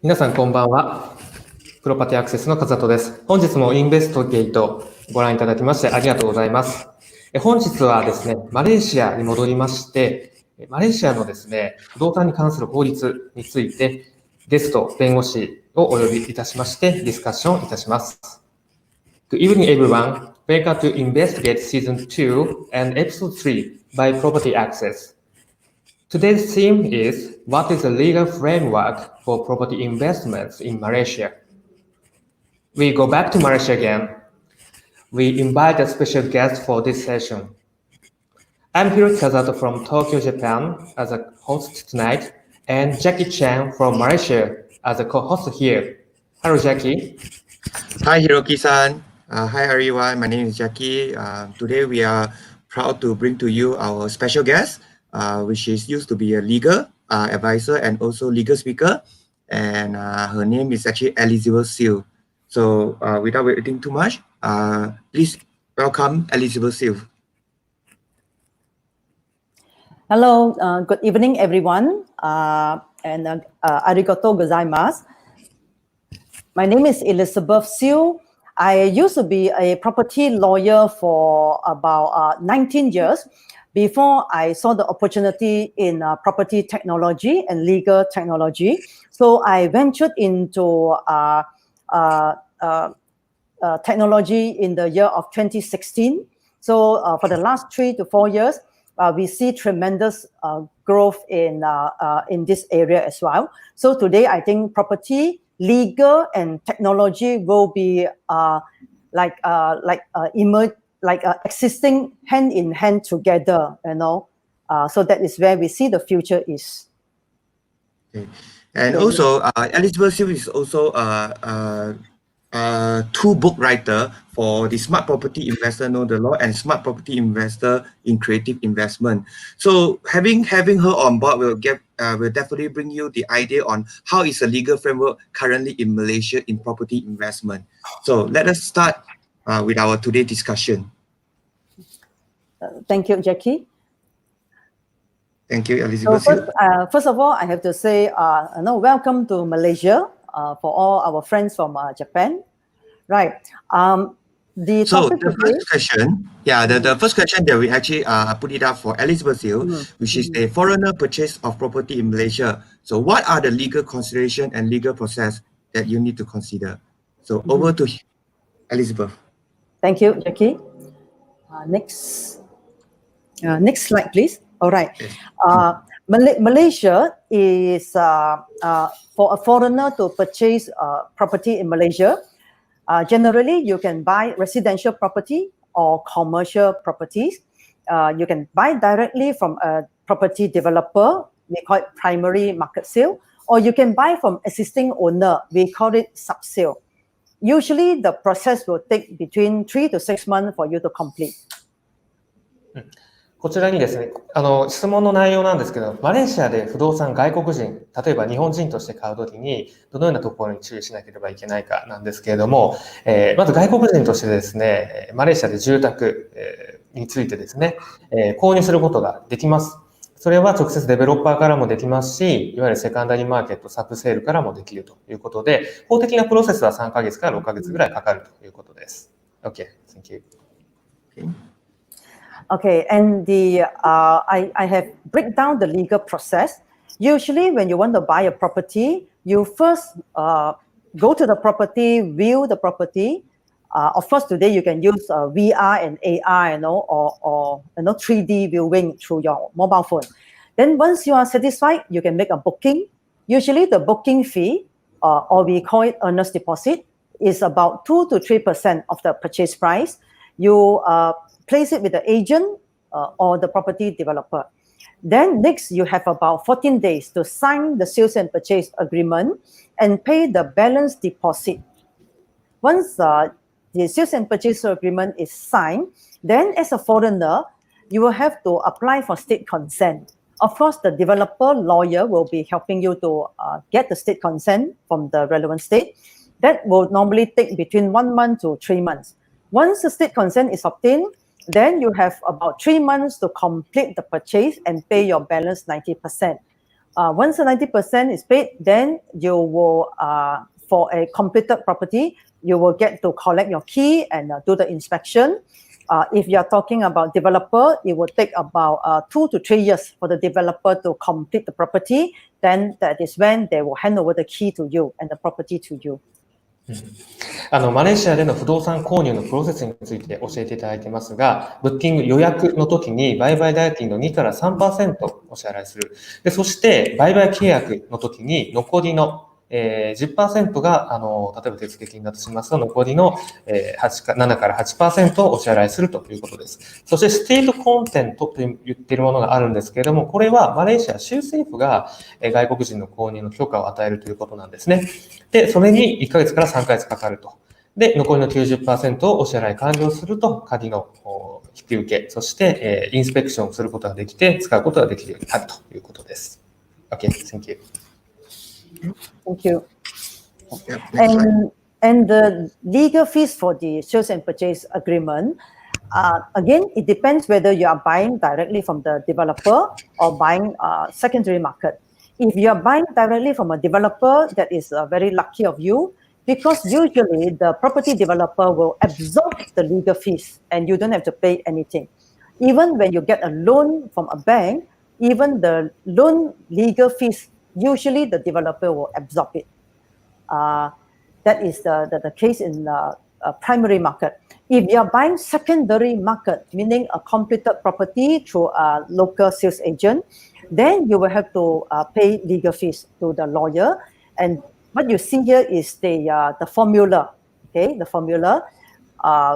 皆さんこんばんは。プロパティアクセスの風里です。本日もインベストゲートご覧いただきましてありがとうございます。本日はですね、マレーシアに戻りまして、マレーシアのですね、不動産に関する法律についてゲスト、弁護士をお呼びいたしましてディスカッションいたします。Good evening everyone. Welcome to Investigate Season 2 and Episode 3 by Property Access.Today's theme is what is the legal framework for property investments in Malaysia? We go back to Malaysia again. We invite a special guest for this session. I'm Hiroki Kazato from Tokyo, Japan as a host tonight, and Jackie Chan from Malaysia as a co-host here. Hello, Jackie. Hi, Hiroki-san. Hi, everyone. My name is Jackie. Today we are proud to bring to you our special guest.which is used to be a legal advisor and also legal speaker, and her name is actually Elizabeth Siew. So without waiting too much, please welcome Elizabeth Siew. Hello, good evening everyone, and arigatou gozaimasu. My name is Elizabeth Siew. I used to be a property lawyer for about 19 years.Before I saw the opportunity in property technology and legal technology, so I ventured into technology in the year of 2016. So for the last 3 to 4 years, we see tremendous growth in this area as well. So today, I think property, legal, and technology will be existing hand in hand together, so that is where we see the future is. Okay. And also, Elizabeth Siew is also a two-book writer for the Smart Property Investor Know the Law and Smart Property Investor in Creative Investment. So having her on board will definitely bring you the idea on how is the legal framework currently in Malaysia in property investment. So let us start.with our today's discussion. Thank you, Jackie. Thank you, Elizabeth. So first of all, I have to say, welcome to Malaysia for all our friends from Japan. Right. The first question that we actually put it up for Elizabeth Siew, which is a foreigner purchase of property in Malaysia. So what are the legal consideration and legal process that you need to consider? So over to Elizabeth.Thank you, Jackie. Next slide, please. All right. Malaysia is for a foreigner to purchase property in Malaysia. Generally, you can buy residential property or commercial properties. You can buy directly from a property developer. We call it primary market sale. Or you can buy from existing owner. We call it sub-sale.Usually, the process will take between 3 to 6 months for you to complete. こちらにですね、質問の内容なんですけど、マレーシアで不動産外国人、例えば日本人として買うときに、どのようなところに注意しなければいけないかなんですけれども、まず外国人としてですね、マレーシアで住宅についてですね、購入することができます。それは直接デベロッパーからもできますし、いわゆるセカンダリーマーケット、サブセールからもできるということで、法的なプロセスは3ヶ月から6ヶ月ぐらいかかるということです。Okay, thank you.Okay, and I have break down the legal process. Usually, when you want to buy a property, you first go to the property, view the property. Of course, today you can use VR and AR, or 3D viewing through your mobile phone. Then once you are satisfied, you can make a booking. Usually, the booking fee, or we call it earnest deposit, is about 2 to 3% of the purchase price. You.Place it with the agent or the property developer. Then next, you have about 14 days to sign the sales and purchase agreement and pay the balance deposit. Once the sales and purchase agreement is signed, then as a foreigner, you will have to apply for state consent. Of course, the developer lawyer will be helping you to get the state consent from the relevant state. That will normally take between 1 month to 3 months. Once the state consent is obtained,Then you have about 3 months to complete the purchase and pay your balance 90%. Once the 90% is paid, then you will, for a completed property, you will get to collect your key and do the inspection. If you're talking about developer, it will take about 2 to 3 years for the developer to complete the property. Then that is when they will hand over the key to you and the property to you. マレーシアでの不動産購入のプロセスについて教えていただいていますが、ブッキング予約の時に売買代金の2から 3% お支払いする。で、そして売買契約の時に残りの10% が、例えば手付金だとしますと、残りの7から 8% をお支払いするということです。そして、ステートコンテントと言っているものがあるんですけれども、これはマレーシア州政府が外国人の購入の許可を与えるということなんですね。で、それに1ヶ月から3ヶ月かかると。で、残りの 90% をお支払い完了すると、鍵の引き受け、そして、インスペクションをすることができて、使うことができるようになるということです。OK, thank you. Thank you. And the legal fees for the sales and purchase agreement, again, it depends whether you are buying directly from the developer or buying secondary market. If you are buying directly from a developer, that is very lucky of you, because usually the property developer will absorb the legal fees and you don't have to pay anything. Even when you get a loan from a bank, even the loan legal fees, usually the developer will absorb it. That is the case in primary market. If you are buying secondary market, meaning a completed property through a local sales agent, then you will have to pay legal fees to the lawyer. And what you see here is the formula. Okay, the formula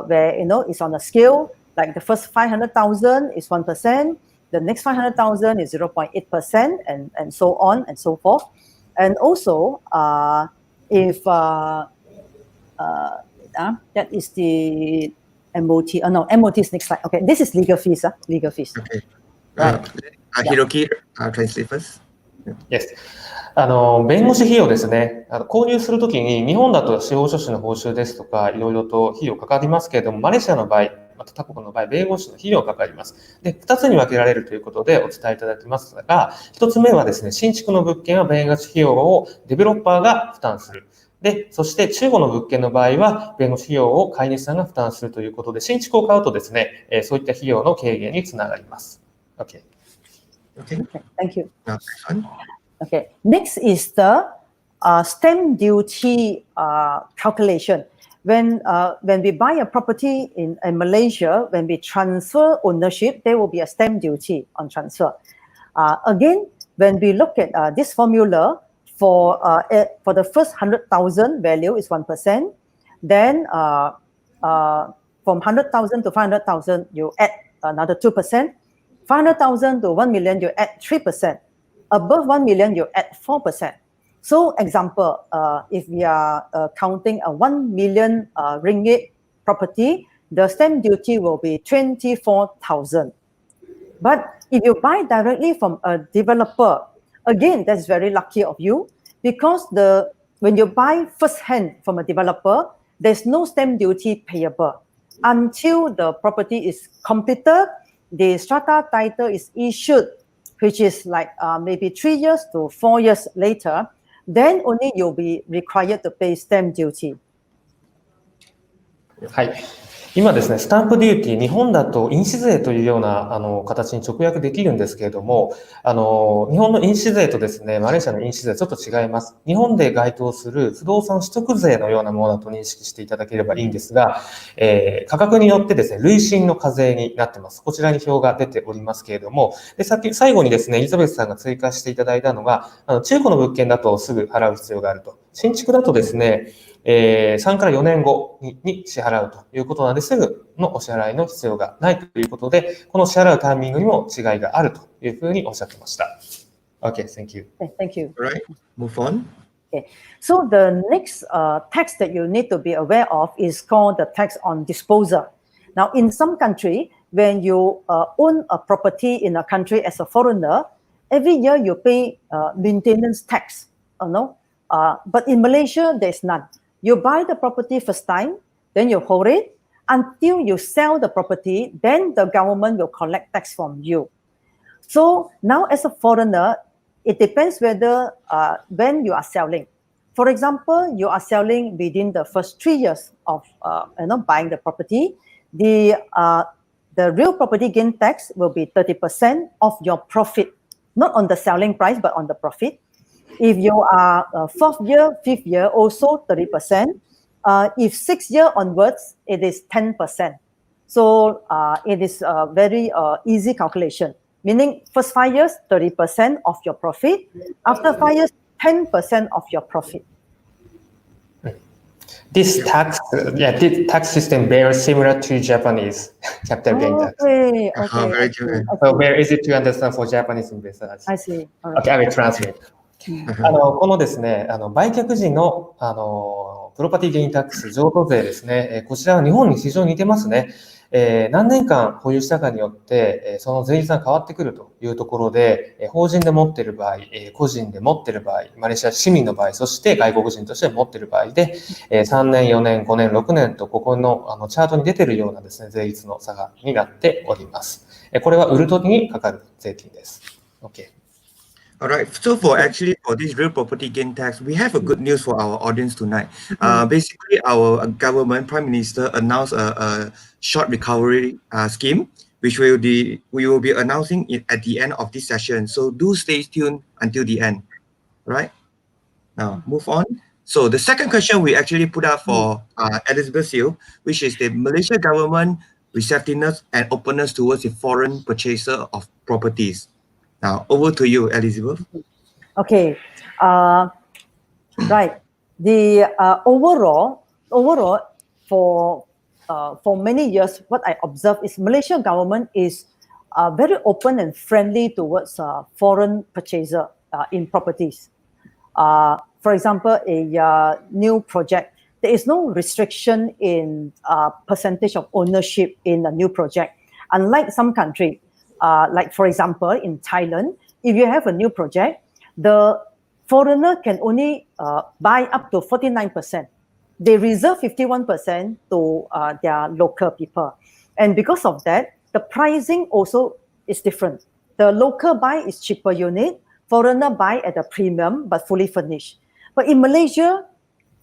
where it's on a scale. Like the first 500,000 is 1%. The next 500,000 is 0.8%, and so on and so forth. And also, if that is the MOT. No, MOT is next slide. Okay, this is legal fees. Legal fees. Okay. Right. Hiroki, translate first. Yes. 弁護士費用ですね。購入するときに、日本だと司法書士の報酬ですとか、いろいろと費用かかりますけれども、マレーシアの場合、また他国の場合、弁護士の費用がかかります。で、2つに分けられるということでお伝えいただきますが、1つ目はですね、新築の物件は弁護士費用をデベロッパーが負担する。で、そして中古の物件の場合は、弁護士費用を買い主さんが負担するということで、新築を買うとですね、そういった費用の軽減につながります。OK. Okay, thank you. Okay, next is the stamp duty calculation. When we buy a property in Malaysia, when we transfer ownership, there will be a stamp duty on transfer. Again, when we look at this formula for the first 100,000 value is 1%. Then from 100,000 to 500,000, you add another 2%. 500,000 to 1 million, you add 3%. Above 1 million, you add 4%. So, example, if we are counting a 1 million ringgit property, the stamp duty will be 24,000. But if you buy directly from a developer, again, that's very lucky of you, because when you buy first hand from a developer, there's no stamp duty payable until the property is completed. The strata title is issued, which is like maybe 3 years to 4 years later, then only you'll be required to pay stamp duty. はい。今ですね、スタンプデューティー、日本だと印紙税というような形に直訳できるんですけれども、日本の印紙税とですね、マレーシアの印紙税ちょっと違います。日本で該当する不動産取得税のようなものだと認識していただければいいんですが、価格によってですね、累進の課税になってます。こちらに表が出ておりますけれども、で最後にですね、エリザベスさんが追加していただいたのが、中古の物件だとすぐ払う必要があると。新築だとですね、3から4年後に支払うということなんですぐのお支払いの必要がないということで、この支払うタイミングにも違いがあるというふうにおっしゃってました。Okay, thank you. Thank you. All right, move on. Okay, so the next tax that you need to be aware of is called the tax on disposal. Now, in some country, when you own a property in a country as a foreigner, every year you pay maintenance tax. But in Malaysia, there's none. You buy the property first time, then you hold it until you sell the property, then the government will collect tax from you. So now as a foreigner, it depends whether when you are selling. For example, you are selling within the first 3 years of buying the property. The real property gain tax will be 30% of your profit, not on the selling price, but on the profit. If you are 4th year, 5th year, also 30%. If 6th year onwards, it is 10%. So it is a very easy calculation, meaning first 5 years, 30% of your profit. After 5 years, 10% of your profit. This tax system very similar to Japanese capital gain tax. Okay. Very good. So very easy to understand for Japanese investors. I see. All right. Okay, I will translate. このですね、売却時の、プロパティゲインタックス、譲渡税ですね、こちらは日本に非常に似てますね。何年間保有したかによって、その税率が変わってくるというところで、法人で持っている場合、個人で持っている場合、マレーシア市民の場合、そして外国人として持っている場合で、3年、4年、5年、6年とここのチャートに出ているようなですね、税率の差がになっております。これは売るときにかかる税金です。OK。All right. So for this real property gain tax, we have a good news for our audience tonight. Basically, our government, Prime Minister, announced a short recovery scheme, which we will be announcing it at the end of this session. So do stay tuned until the end. All right. Now move on. So the second question we actually put up for Elizabeth SIEW, which is the Malaysia government receptiveness and openness towards the foreign purchaser of properties. Now, over to you, Elizabeth. Okay. Right. The overall for many years, what I observed is Malaysian government is very open and friendly towards foreign purchaser in properties. For example, a new project, there is no restriction in percentage of ownership in a new project. Unlike some countries, like for example, in Thailand, if you have a new project, the foreigner can only buy up to 49%. They reserve 51% to their local people. And because of that, the pricing also is different. The local buy is cheaper unit, foreigner buy at a premium but fully furnished. But in Malaysia,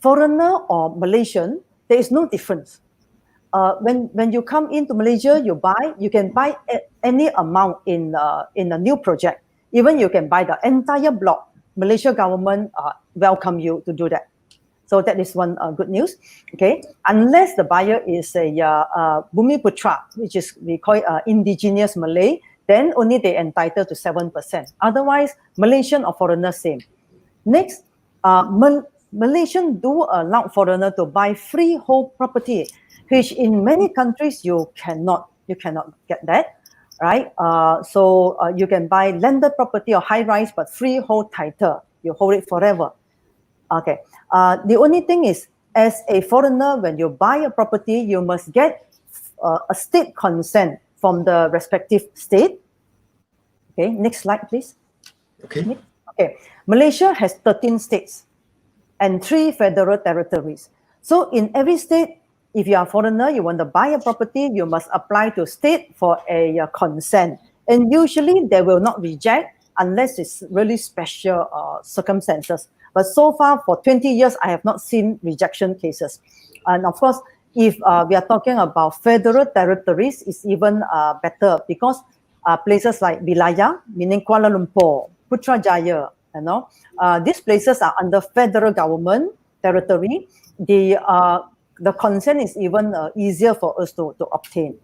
foreigner or Malaysian, there is no difference. When you come into Malaysia, you can buy any amount in a new project. Even you can buy the entire block. Malaysia government welcome you to do that. So that is one good news. Okay, unless the buyer is a Bumiputra, which is we call it indigenous Malay, then only they entitled to 7%. Otherwise, Malaysian or foreigner same. Next, Malaysian do allow foreigner to buy freehold property, which in many countries you cannot get that, right? So you can buy landed property or high-rise, but freehold title, you hold it forever. Okay. The only thing is, as a foreigner, when you buy a property, you must get a state consent from the respective state. Okay. Next slide, please. Okay. Okay. Malaysia has 13 states and 3 federal territories. So in every state, if you are a foreigner, you want to buy a property, you must apply to state for a consent. And usually they will not reject unless it's really special circumstances. But so far, for 20 years, I have not seen rejection cases. And of course, if we are talking about federal territories, it's even better because places like Wilayah, meaning Kuala Lumpur, Putrajaya, these places are under federal government territory. The consent is even easier for us to obtain.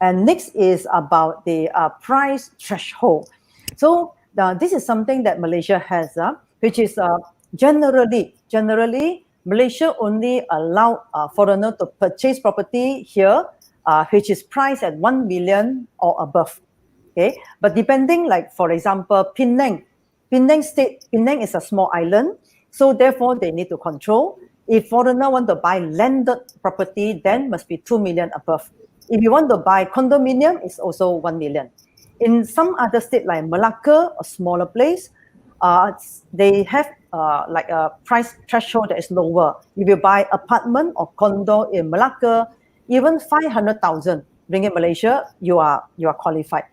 And next is about the price threshold. So this is something that Malaysia has, which is generally Malaysia only allow foreigner to purchase property here, which is priced at 1 million or above. Okay, but depending, like for example, Penang is a small island, so therefore they need to control. If foreigner want to buy landed property, then must be 2 million above. If you want to buy condominium, it's also 1 million. In some other state like Malacca, a smaller place, they have like a price threshold that is lower. If you buy apartment or condo in Malacca, even 500,000 ringgit Malaysia, you are qualified.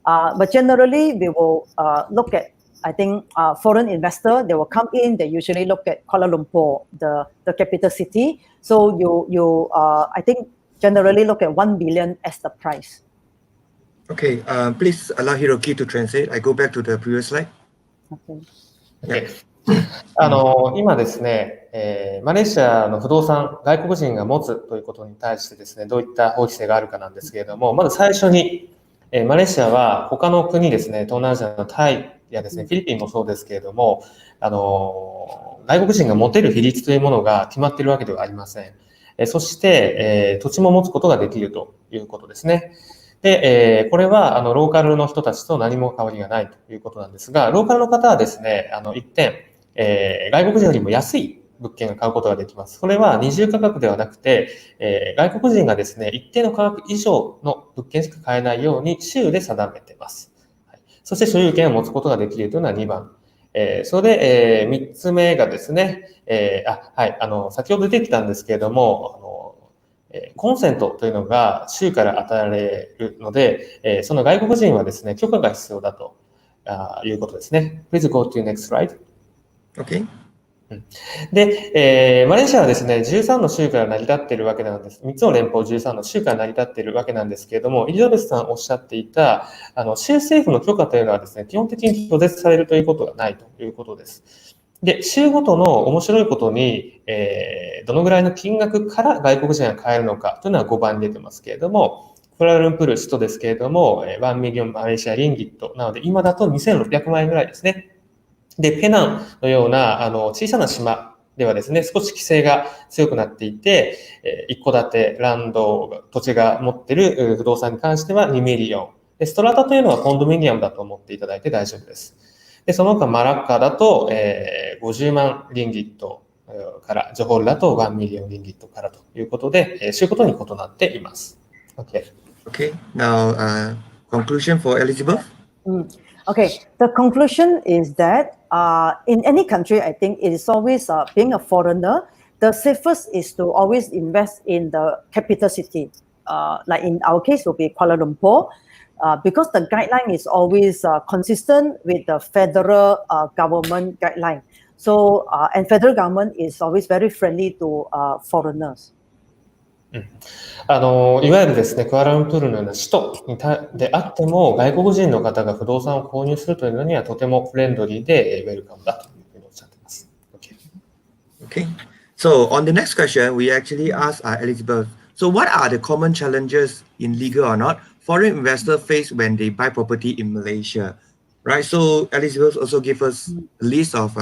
But generally, we will look at I think foreign investor, they will come in, they usually look at Kuala Lumpur, the capital city. So I think generally look at 1 billion as the price. Okay, please allow Hiroki to translate. I go back to the previous slide. Okay. Okay. 今ですね、マレーシアの不動産、外国人が持つということに対してですね、どういった法規制があるかなんですけれども、まず最初に、マレーシアは他の国ですね、東南アジアのタイやですね、フィリピンもそうですけれども、外国人が持てる比率というものが決まっているわけではありません。そして、土地も持つことができるということですね。で、これは、ローカルの人たちと何も変わりがないということなんですが、ローカルの方はですね、一点、外国人よりも安い物件が買うことができます。これは二重価格ではなくて、外国人がですね、一定の価格以上の物件しか買えないように州で定めています。はい、そして所有権を持つことができるというのは2番。それで、3つ目がですね、先ほど出てきたんですけれども、コンセントというのが州から与えられるので、その外国人はですね、許可が必要だということですね。Please go to next slide. Okay. で、マレーシアはですね、13の州から成り立っているわけなんです。3つの連邦13の州から成り立っているわけなんですけれども、エリザベスさんおっしゃっていた、州政府の許可というのはですね、基本的に拒絶されるということがないということです。で、州ごとの面白いことに、どのぐらいの金額から外国人が買えるのかというのは5番に出てますけれども、クアラルンプール首都ですけれども、1ミリオンマレーシアリンギットなので、今だと2600万円ぐらいですね。で、ペナンのような、小さな島ではですね、少し規制が強くなっていて、一戸建て、ランド、土地が持っている不動産に関しては2ミリオン。で、ストラタというのはコンドミニアムだと思っていただいて大丈夫です。で、その他マラッカだと、50万リンギットから、ジョホールだと1ミリオンリンギットからということで、州ごとに異なっています。Okay. Okay. Now, conclusion for Elizabeth. Okay, the conclusion is that in any country, I think it is always being a foreigner, the safest is to always invest in the capital city. Like in our case, will be Kuala Lumpur, because the guideline is always consistent with the federal government guideline. So, and federal government is always very friendly to foreigners. いわゆるですね、クアラルンプールのような首都であっても、外国人の方が不動産を購入するというのにはとてもフレンドリーでウェルカムだというふうにおっしゃっています。Okay. So on the next question, we actually asked Elizabeth, so what are the common challenges in legal or not foreign investors face when they buy property in Malaysia? Right. So Elizabeth also gave us a list of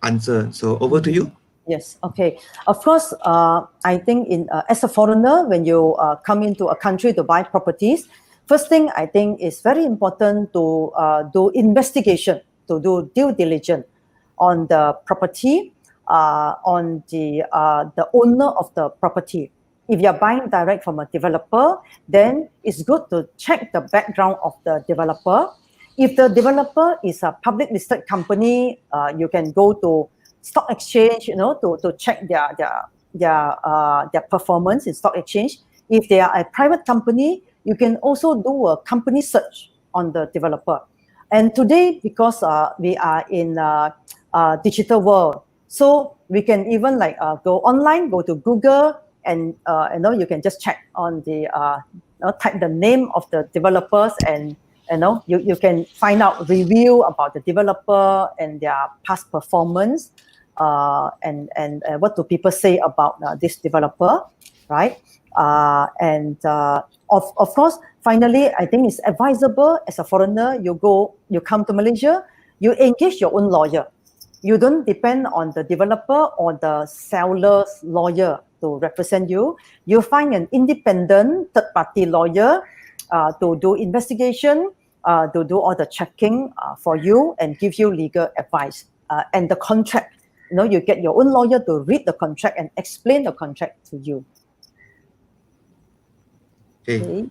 answers. So over to you. Yes, okay. Of course, I think as a foreigner, when you come into a country to buy properties, first thing I think is very important to do investigation, to do due diligence on the property, on the owner of the property. If you're buying direct from a developer, then it's good to check the background of the developer. If the developer is a public listed company, you can go to stock exchange, to check their performance in stock exchange. If they are a private company, you can also do a company search on the developer. And today, because we are in a digital world, so we can even go online, go to Google, and you can just check on the type the name of the developers, and you can find out review about the developer and their past performance. And what do people say about this developer, right? And of course, finally, I think it's advisable as a foreigner, you come to Malaysia, you engage your own lawyer. You don't depend on the developer or the seller's lawyer to represent you. You find an independent third-party lawyer to do investigation, to do all the checking for you and give you legal advice. And the contract, you get your own lawyer to read the contract and explain the contract to you. Okay.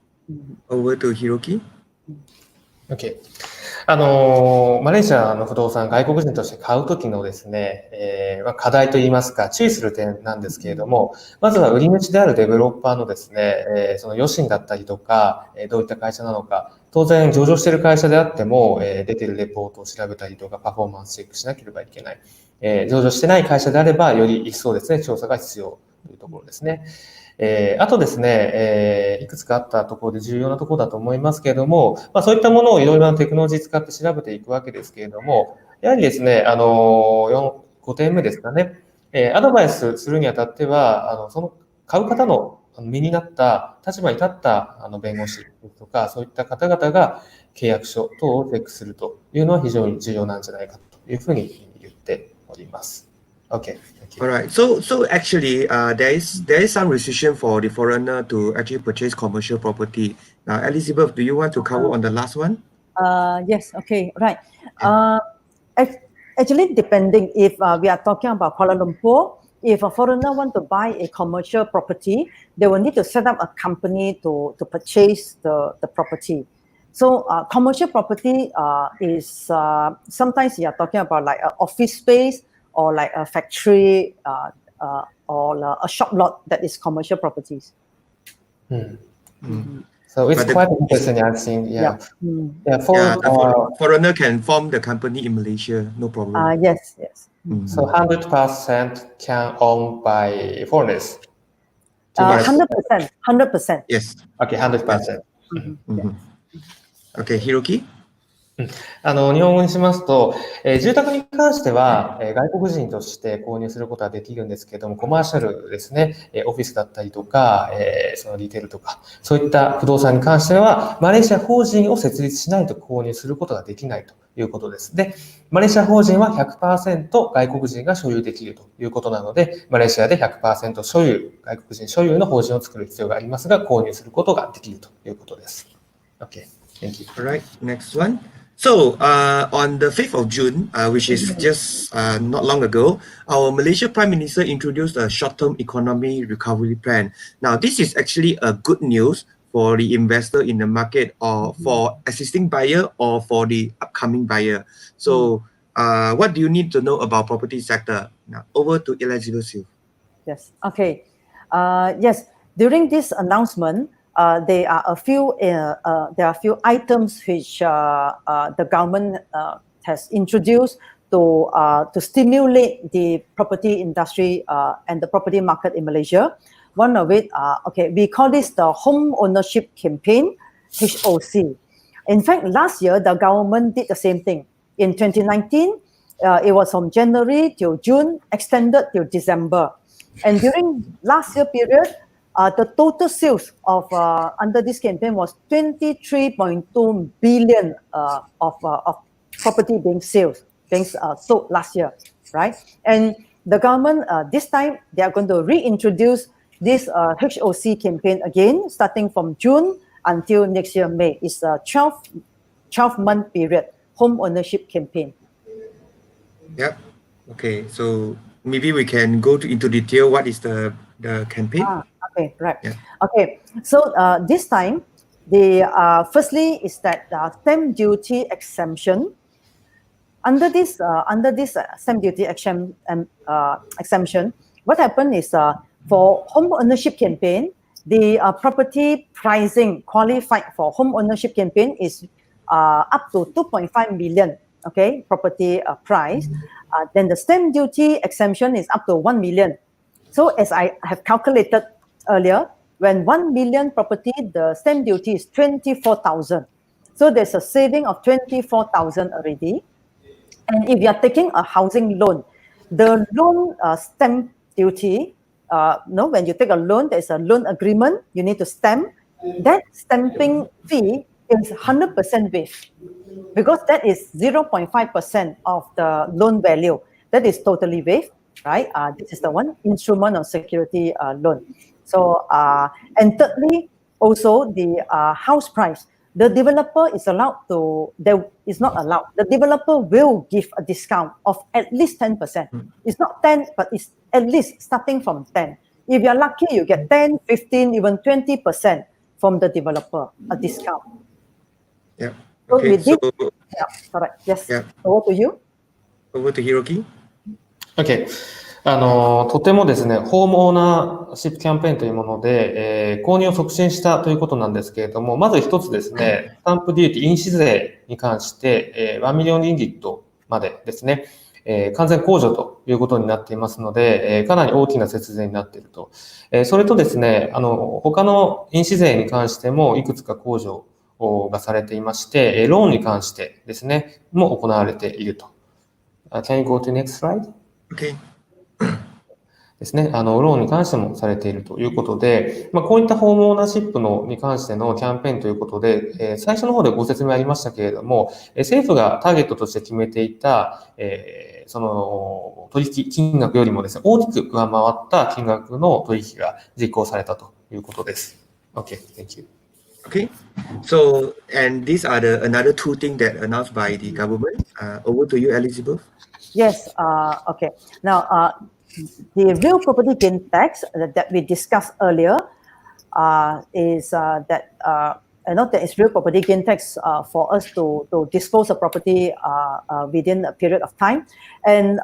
Over to Hiroki. Okay. マレーシアの不動産、外国人として買うときのですね、課題といいますか、注意する点なんですけれども、まずは売り主であるデベロッパーのですね、その余震だったりとか、どういった会社なのか、当然上場している会社であっても、出ているレポートを調べたりとかパフォーマンスチェックしなければいけない。上場してない会社であればより一層ですね、調査が必要というところですね。あとですね、いくつかあったところで重要なところだと思いますけれども、そういったものをいろいろなテクノロジー使って調べていくわけですけれども、やはりですね、5点目ですかね、アドバイスするにあたっては、その買う方の身になった立場に立った弁護士とか、そういった方々が契約書等をチェックするというのは非常に重要なんじゃないかというふうに言っております。Okay. All right. So actually, there is some restriction for the foreigner to actually purchase commercial property. Now, Elizabeth, do you want to cover on the last one? Yes. Okay. Right. Actually, depending if we are talking about Kuala Lumpur, if a foreigner want to buy a commercial property, they will need to set up a company to purchase the property. So commercial property is sometimes you are talking about like an office space or like a factory or a shop lot that is commercial properties. So it's quite interesting, I think. Foreigner can form the company in Malaysia, no problem. Yes. So 100% can owned by foreigners. 100%. Yes. Okay, 100%. Okay, Hiroki? 日本語にしますと、住宅に関しては、外国人として購入することはできるんですけれども、コマーシャルですね、オフィスだったりとか、そのリテールとか、そういった不動産に関しては、マレーシア法人を設立しないと購入することができないということです。で、マレーシア法人は 100% 外国人が所有できるということなので、マレーシアで 100% 所有、外国人所有の法人を作る必要がありますが、購入することができるということです。Okay, thank you. All right, next one. So on the 5th of June, which is just not long ago, our Malaysia Prime Minister introduced a short-term economy recovery plan. Now, this is actually a good news for the investor in the market or for existing buyer or for the upcoming buyer. So what do you need to know about property sector? Now, over to Elizabeth. Yes. Okay. Yes. During this announcement, there are a few items which the government has introduced to stimulate the property industry and the property market in Malaysia. One of it, we call this the Home Ownership Campaign, HOC. In fact, last year the government did the same thing. In 2019, it was from January till June, extended till December, and during last year period, the total sales of under this campaign was 23.2 billion of property being sold last year, right? And the government this time they are going to reintroduce this HOC campaign again, starting from June until next year May. It's a 12-month period home ownership campaign. Yep. Okay. So maybe we can go into detail. What is the campaign? Okay, right. Yeah. Okay, so this time, the firstly is that stamp duty exemption. Under this stamp duty exemption, what happened is for home ownership campaign, the property pricing qualified for home ownership campaign is up to 2.5 million. Okay, property price. Then the stamp duty exemption is up to 1 million. So as I have calculated earlier, when 1 million property, the stamp duty is 24,000. So there's a saving of 24,000 already. And if you are taking a housing loan, the loan stamp duty, when you take a loan, there's a loan agreement, you need to stamp. That stamping fee is 100% waived because that is 0.5% of the loan value. That is totally waived, right? This is the one instrument of security loan. So, and thirdly, also the house price. The developer is allowed to, is not allowed. The developer will give a discount of at least 10%. It's not 10, but it's at least starting from 10. If you're lucky, you get 10, 15, even 20% from the developer, a discount. Yeah. Okay, So correct. Yes. Yeah. Over to you. Over to Hiroki. Okay. とてもですね、ホームオーナーシップキャンペーンというもので、購入を促進したということなんですけれども、まず一つですね、スタンプデューティー、印紙税に関して、1ミリオンリンギットまでですね、完全控除ということになっていますので、かなり大きな節税になっていると。それとですね、他の印紙税に関してもいくつか控除がされていまして、ローンに関してですね、も行われていると。Can you go to next slide? Okay. ですね。ローンに関してもされているということで、こういったホームオーナーシップに関してのキャンペーンということで、最初の方でご説明ありましたけれども、政府がターゲットとして決めていた、その取引金額よりもですね、大きく上回った金額の取引が実行されたということです。Okay, thank you. Okay. So, and these are another two things that announced by the government. Over to you, Elizabeth. Yes. Okay. Now, the real property gain tax that we discussed earlier is that there is real property gain tax for us to dispose of property within a period of time. And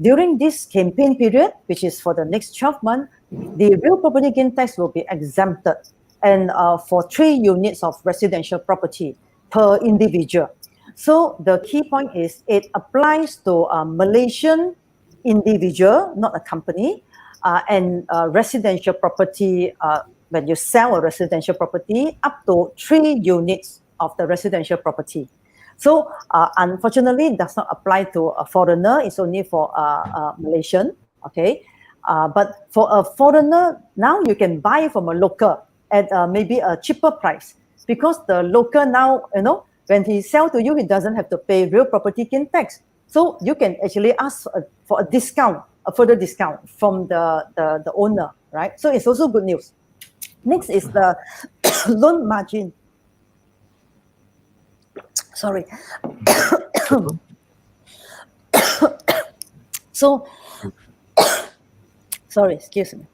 during this campaign period, which is for the next 12 months, the real property gain tax will be exempted, and for 3 units of residential property per individual. So the key point is it applies to a Malaysian individual, not a company, and residential property, when you sell a residential property, up to 3 units of the residential property. So unfortunately, it does not apply to a foreigner. It's only for a Malaysian, okay? But for a foreigner, now you can buy from a local at maybe a cheaper price, because the local now, when he sell to you, he doesn't have to pay real property gain tax. So you can actually ask for a discount, a further discount from the owner, right? So it's also good news. Next is the loan margin. Sorry. So, sorry, excuse me.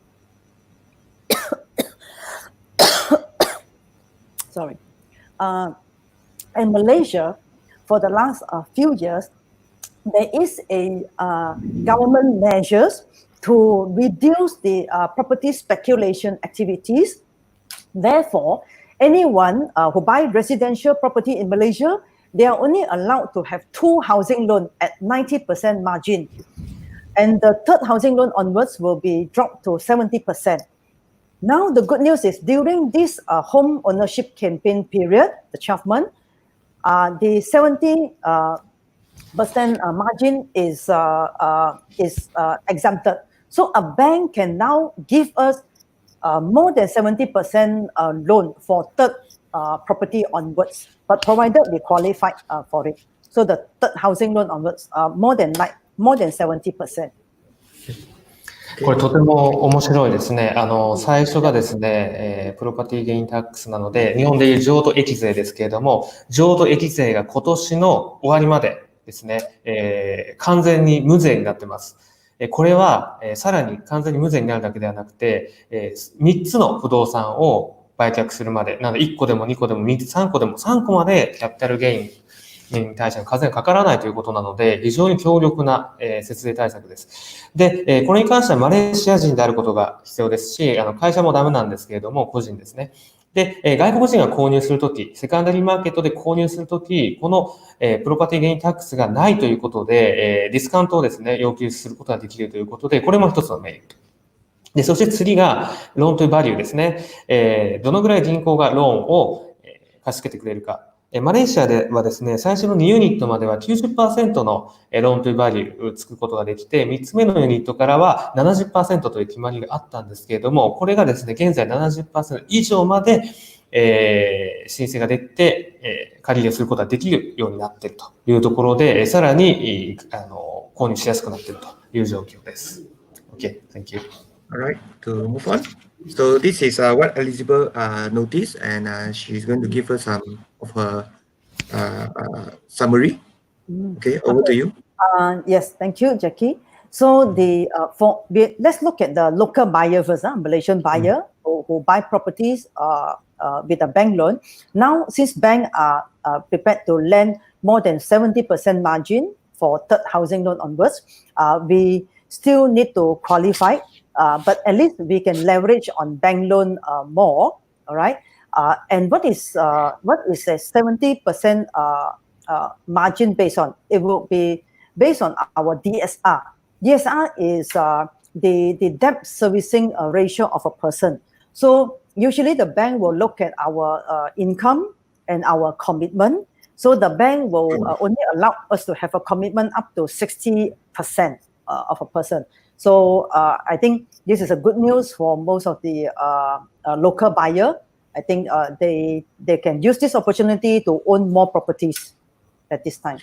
Sorry. In Malaysia, for the last few years, there is a government measures to reduce the property speculation activities. Therefore, anyone who buy residential property in Malaysia, they are only allowed to have 2 housing loans at 90% margin. And the 3rd housing loan onwards will be dropped to 70%. Now, the good news is during this home ownership campaign period, the 12 months, the 70% margin is exempted. So a bank can now give us more than 70% loan for 3rd property onwards, but provided we qualify for it. So the 3rd housing loan onwards, more than 70%. これとても面白いですね。最初がですね、プロパティゲインタックスなので、日本でいう譲渡益税ですけれども、譲渡益税が今年の終わりまでですね、完全に無税になっています。これは、さらに完全に無税になるだけではなくて、3つの不動産を売却するまで、なので1個でも2個でも3個でも3個までキャピタルゲインに対しての課税がかからないということなので、非常に強力な節税対策です。で、これに関してはマレーシア人であることが必要ですし、会社もダメなんですけれども、個人ですね。で、外国人が購入するとき、セカンダリーマーケットで購入するとき、このプロパティゲインタックスがないということで、ディスカウントをですね、要求することができるということで、これも一つのメリット。で、そして次が、ローントゥバリューですね。どのぐらい銀行がローンを貸し付けてくれるか。マレーシアではですね、最初の2ユニットまでは 90% のローントゥバリューを作ることができて、3つ目のユニットからは 70% という決まりがあったんですけれども、これがですね、現在 70% 以上まで、申請ができて、借り入れすることができるようになっているというところで、さらに購入しやすくなっているという状況です。Okay, thank you. All right, to move on. So this is what Elizabeth noticed, and she's going to give us some of her summary. Okay, over to you. Yes, thank you, Jackie. So let's look at the local buyer first, Malaysian buyer who buy properties with a bank loan. Now, since banks are prepared to lend more than 70% margin for 3rd housing loan onwards, we still need to qualify, but at least we can leverage on bank loan more. All right. And what is a 70% margin based on? It will be based on our DSR. DSR is the debt servicing ratio of a person. So usually the bank will look at our income and our commitment. So the bank will only allow us to have a commitment up to 60% of a person. So I think this is a good news for most of the local buyer. I think they can use this opportunity to own more properties at this time.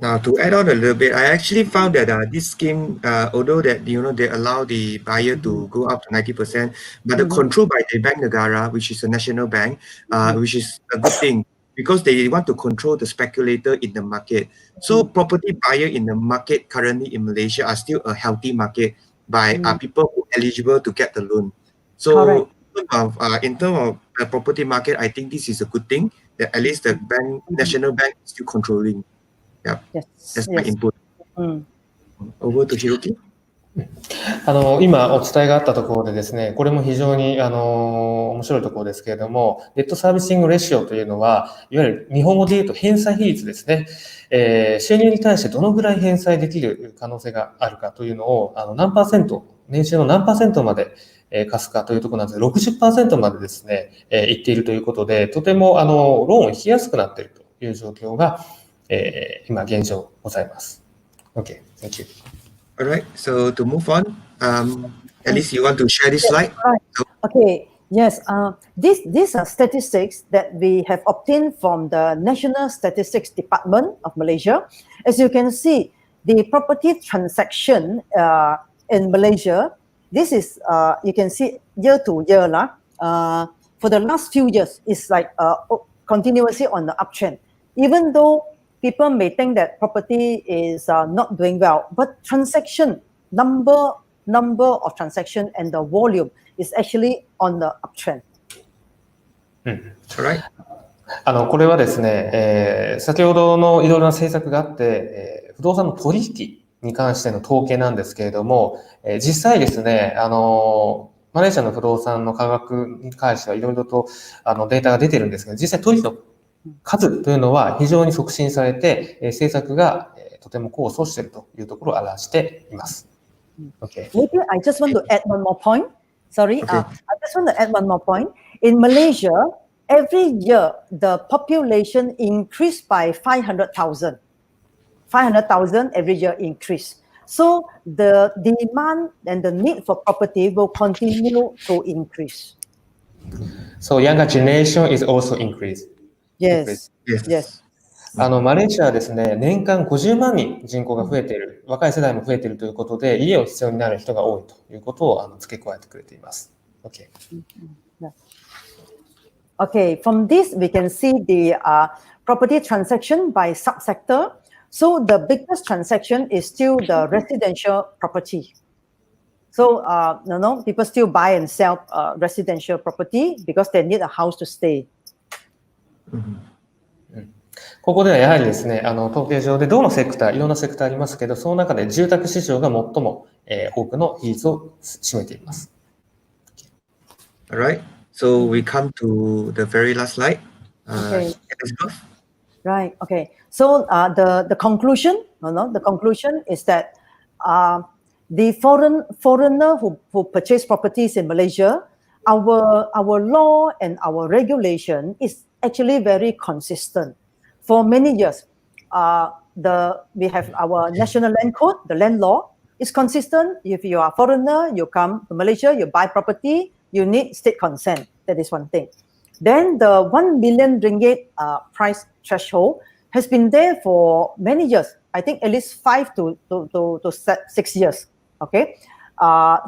Now, to add on a little bit, I actually found that this scheme, although that they allow the buyer to go up to 90%, but the control by the Bank Negara, which is a national bank, which is a good thing because they want to control the speculator in the market. So property buyer in the market currently in Malaysia are still a healthy market by people who are eligible to get the loan. So in terms of the property market, I think this is a good thing that at least the national bank is still controlling. Yeah, that's my input. Over to Hiroki. 今お伝えがあったところでですね、これも非常に面白いところですけれども、デッドサービシングレシオというのは、いわゆる日本語で言うと返済比率ですね。収入に対してどのぐらい返済できる可能性があるかというのを、何パーセント、年収の何パーセントまで貸すかというところなんですが、60% までですね、いっているということで、とてもローンを引きやすくなっているという状況が、今現状ございます。Okay, thank you. All right, so to move on, at least you want to share this slide? Right. Okay, yes. These are statistics that we have obtained from the National Statistics Department of Malaysia. As you can see, the property transaction in Malaysia, this is, you can see year to year, for the last few years, it's like continuously on the uptrend. Even though people may think that property is not doing well, but number of transaction and the volume is actually on the uptrend. Alright. これはですね、先ほどのいろいろな政策があって、不動産の取引に関しての統計なんですけれども、実際ですね、マレーシアの不動産の価格に関してはいろいろとデータが出てるんですけど、実際取引の数というのは非常に促進されて、政策がとても功を奏しているというところを表しています。Okay. Maybe I just want to add one more point. Sorry, I just want to add one more point. In Malaysia, every year the population increased by 500,000. 500,000 every year increase. So the demand and the need for property will continue to increase. So younger generation is also increased. Yes. マレーシアはですね、年間50万人人口が増えている、若い世代も増えているということで、家を必要になる人が多いということを付け加えてくれています。Okay, from this we can see the property transaction by subsector. So the biggest transaction is still the residential property. So people still buy and sell residential property because they need a house to stay. ここではやはりですね、統計上でどのセクター、いろんなセクターありますけど、その中で住宅市場が最も多くの比率を占めています。Alright, so we come to the very last slide. Right. Okay. So the conclusion, the conclusion is that the foreigner who purchase properties in Malaysia, our law and our regulation is actually very consistent. For many years, we have our national land code, the land law is consistent. If you are a foreigner, you come to Malaysia, you buy property, you need state consent. That is one thing. Then the 1 million ringgit price threshold has been there for many years. I think at least 5 to 6 years. Okay,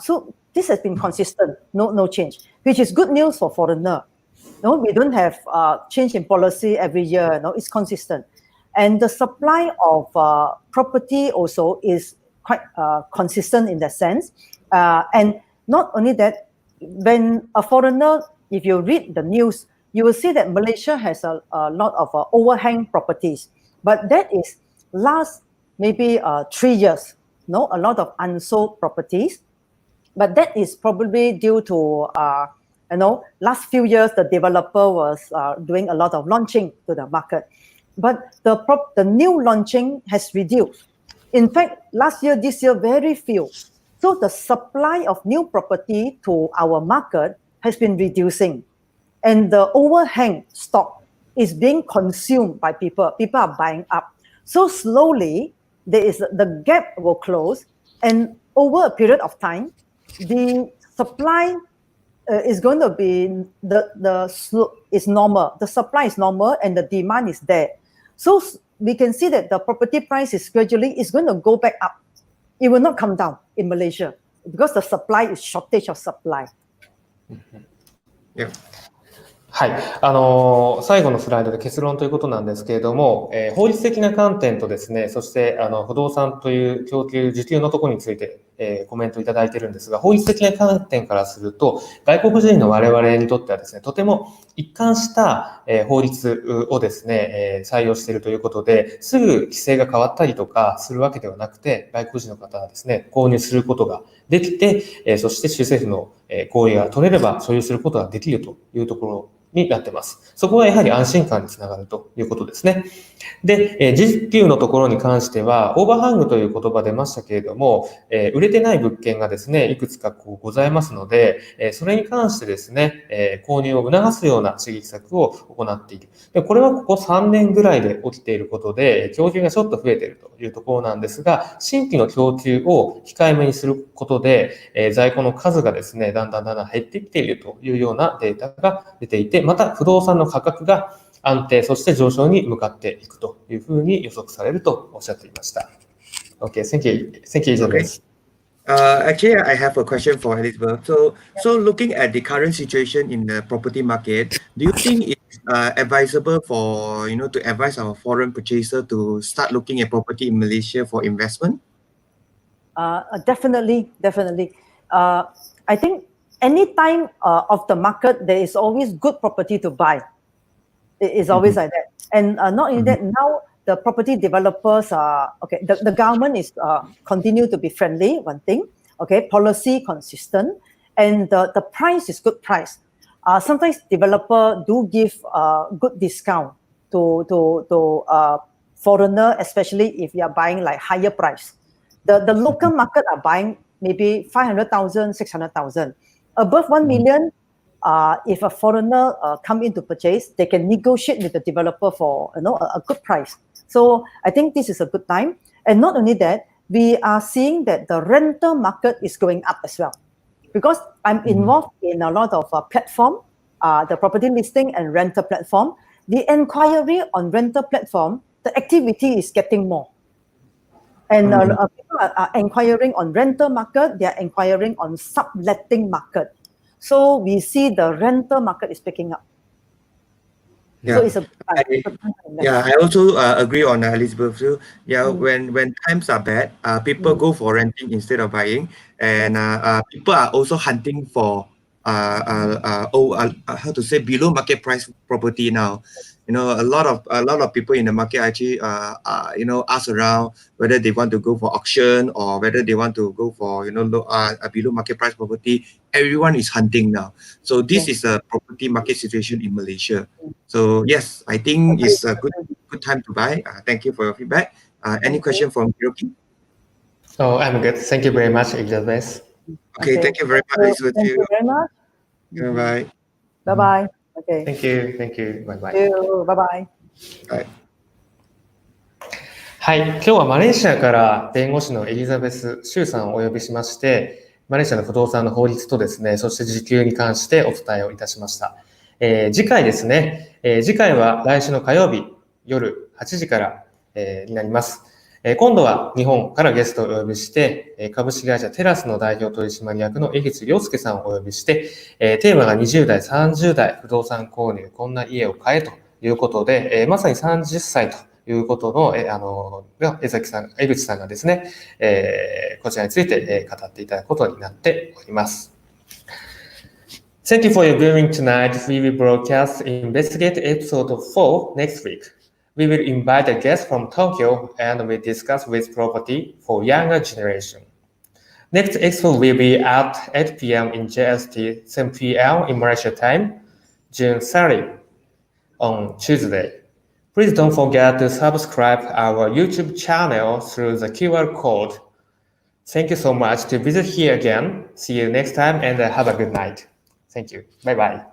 so this has been consistent, no change, which is good news for foreigner. No, we don't have change in policy every year. No, it's consistent, and the supply of property also is quite consistent in that sense. And not only that, when a foreigner, if you read the news, you will see that Malaysia has a lot of overhang properties, but that is last maybe 3 years. a lot of unsold properties. But that is probably due to, last few years, the developer was doing a lot of launching to the market. But the new launching has reduced. In fact, last year, this year, very few. So the supply of new property to our market has been reducing. And the overhang stock is being consumed by people. People are buying up. So slowly, the gap will close. And over a period of time, the supply is going to be is normal. The supply is normal and the demand is there. So we can see that the property price is gradually going to go back up. It will not come down in Malaysia because the supply is shortage of supply. Yeah. はい。最後のスライドで結論ということなんですけれども、法律的な観点とですね、そして、不動産という供給、需給のところについて、コメントいただいているんですが、法律的な観点からすると、外国人の我々にとってはですね、とても一貫した、法律をですね、採用しているということで、すぐ規制が変わったりとかするわけではなくて、外国人の方はですね、購入することができて、そして州政府の合意が取れれば所有することができるというところになっています。そこはやはり安心感につながるということですね。で、需給のところに関しては、オーバーハングという言葉出ましたけれども、売れてない物件がですね、いくつかございますので、それに関してですね、購入を促すような刺激策を行っている。で、これはここ3年ぐらいで起きていることで、供給がちょっと増えているというところなんですが、新規の供給を控えめにすることで、在庫の数がですね、だんだん減ってきているというようなデータが出ていて、また不動産の価格が安定、そして上昇に向かっていくというふうに予測されるとおっしゃっていました。Okay, thank you. Thank you, Elizabeth. Actually, I have a question for Elizabeth. So looking at the current situation in the property market, do you think it's advisable for, to advise our foreign purchaser to start looking at property in Malaysia for investment? Definitely. I think any time of the market, there is always good property to buy. It is always like that. And not only that, now the property developers are, the government is continue to be friendly, one thing, policy consistent, and the price is good price. Sometimes developer do give good discount to foreigner, especially if you are buying like higher price. The local market are buying maybe 500,000, 600,000. Above 1 million, if a foreigner come in to purchase, they can negotiate with the developer for a good price. So I think this is a good time. And not only that, we are seeing that the rental market is going up as well. Because I'm involved in a lot of platform, the property listing and rental platform. The inquiry on rental platform, the activity is getting more. And people are inquiring on rental market, they are inquiring on subletting market. So we see the rental market is picking up. Yeah. So it's a I also agree on Elizabeth. So, when times are bad, people go for renting instead of buying, and people are also hunting for below market price property now. A lot of people in the market actually ask around whether they want to go for auction or whether they want to go for a below market price property. Everyone is hunting now. So this is a property market situation in Malaysia. So yes, I think it's a good time to buy. Thank you for your feedback. Any question from Hiroki? Oh, I'm good. Thank you very much, Elizabeth. Okay, thank you very much. Thank you very much. Bye. Bye-bye. Okay. Thank you. Bye-bye. Bye-bye. Bye. はい。今日はマレーシアから弁護士のエリザベス・シュウさんをお呼びしまして、マレーシアの不動産の法律とですね、そして時給に関してお伝えをいたしました。次回ですね、次回は来週の火曜日夜8時から、になります。今度は日本からゲストをお呼びして、株式会社テラスの代表取締役の江口亮介さんをお呼びして、テーマが20代、30代不動産購入、こんな家を買えということで、まさに30歳ということの、江口さんがですね、こちらについて、語っていただくことになっております。Thank you for your viewing tonight. We will broadcast Investigate episode 4 next week. We will invite a guest from Tokyo and we discuss with property for younger generation. Next expo will be at 8 p.m. in JST, 7 p.m. in Malaysia time, June 30 on Tuesday. Please don't forget to subscribe our YouTube channel through the QR code. Thank you so much to visit here again. See you next time and have a good night. Thank you. Bye-bye.